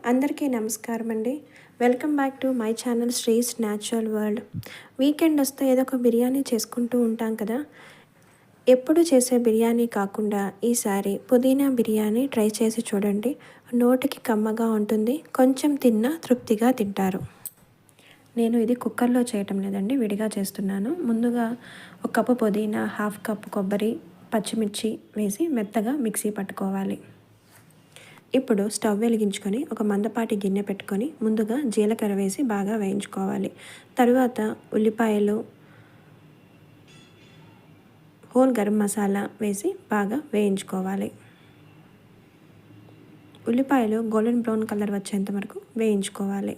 అందరికీ నమస్కారం అండి. Welcome back to my channel శ్రీస్ natural world. Weekend వస్తే ఏదో ఒక బిర్యానీ చేసుకుంటూ ఉంటాం కదా. ఎప్పుడు చేసే బిర్యానీ కాకుండా ఈసారి పుదీనా బిర్యానీ ట్రై చేసి చూడండి. నోటికి కమ్మగా ఉంటుంది, కొంచెం తిన్నా తృప్తిగా తింటారు. నేను ఇది కుక్కర్లో చేయటం లేదండి, విడిగా చేస్తున్నాను. ముందుగా ఒక కప్పు పుదీనా, హాఫ్ కప్పు కొబ్బరి, పచ్చిమిర్చి వేసి మెత్తగా మిక్సీ పట్టుకోవాలి. ఇప్పుడు స్టవ్ వెలిగించుకొని ఒక మందపాటి గిన్నె పెట్టుకొని ముందుగా జీలకర్ర వేసి బాగా వేయించుకోవాలి. తరువాత ఉల్లిపాయలు, హోల్ గరం మసాలా వేసి బాగా వేయించుకోవాలి. ఉల్లిపాయలు గోల్డెన్ బ్రౌన్ కలర్ వచ్చేంత వరకు వేయించుకోవాలి.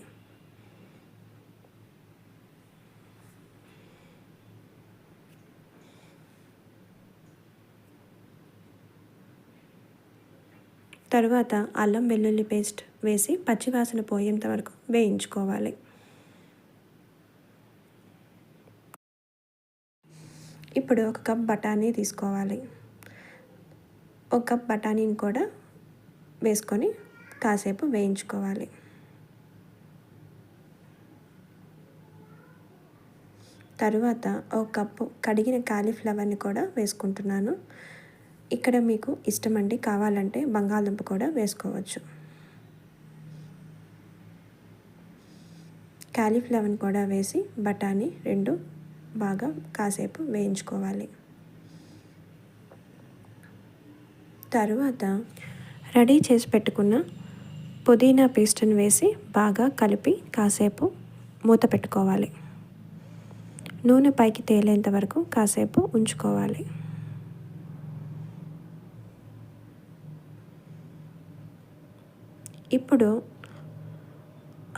తరువాత అల్లం వెల్లుల్లి పేస్ట్ వేసి పచ్చివాసన పోయేంత వరకు వేయించుకోవాలి. ఇప్పుడు ఒక కప్ బఠానీ తీసుకోవాలి. ఒక కప్ బఠానీని కూడా వేసుకొని కాసేపు వేయించుకోవాలి. తరువాత ఒక కప్పు కడిగిన కాలీఫ్లవర్ని కూడా వేసుకుంటున్నాను. ఇక్కడ మీకు ఇష్టమండి, కావాలంటే బంగాళదుంప కూడా వేసుకోవచ్చు. కాలీఫ్లవర్ని కూడా వేసి బఠానీ రెండు బాగా కాసేపు వేయించుకోవాలి. తరువాత రెడీ చేసి పెట్టుకున్న పుదీనా పేస్ట్ని వేసి బాగా కలిపి కాసేపు మూత పెట్టుకోవాలి. నూనె పైకి తేలేంత వరకు కాసేపు ఉంచుకోవాలి. ఇప్పుడు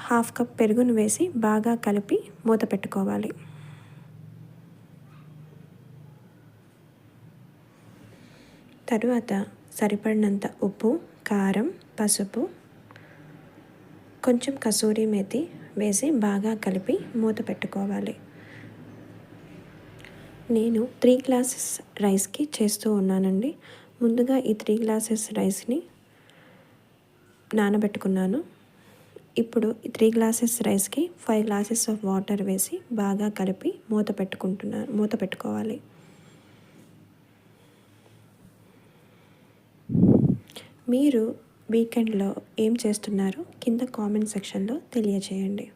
హాఫ్ కప్ పెరుగును వేసి బాగా కలిపి మూత పెట్టుకోవాలి. తరువాత సరిపడినంత ఉప్పు, కారం, పసుపు, కొంచెం కసూరి మేతి వేసి బాగా కలిపి మూత పెట్టుకోవాలి. నేను 3 గ్లాసెస్ రైస్కి చేస్తూ ఉన్నానండి. ముందుగా ఈ 3 గ్లాసెస్ రైస్ని నానబెట్టుకున్నాను. ఇప్పుడు 3 గ్లాసెస్ రైస్కి 5 గ్లాసెస్ ఆఫ్ వాటర్ వేసి బాగా కలిపి మూత పెట్టుకోవాలి. మీరు వీకెండ్లో ఏం చేస్తున్నారో కింద కామెంట్ సెక్షన్లో తెలియచేయండి.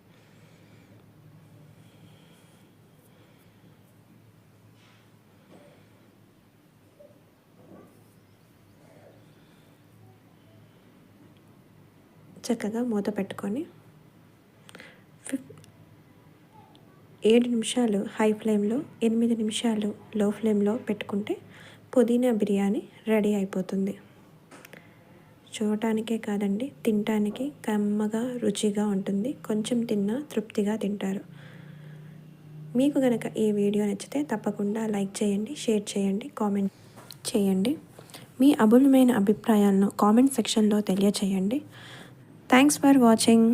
చక్కగా మూత పెట్టుకొని 7 నిమిషాలు హై ఫ్లేమ్లో, 8 నిమిషాలు లో ఫ్లేమ్లో పెట్టుకుంటే పుదీనా బిర్యానీ రెడీ అయిపోతుంది. చూడటానికే కాదండి, తినటానికి కమ్మగా రుచిగా ఉంటుంది. కొంచెం తిన్నా తృప్తిగా తింటారు. మీకు కనుక ఈ వీడియో నచ్చితే తప్పకుండా లైక్ చేయండి, షేర్ చేయండి, కామెంట్ చేయండి. మీ అమూల్యమైన అభిప్రాయాలను కామెంట్ సెక్షన్లో తెలియచేయండి. Thanks for watching.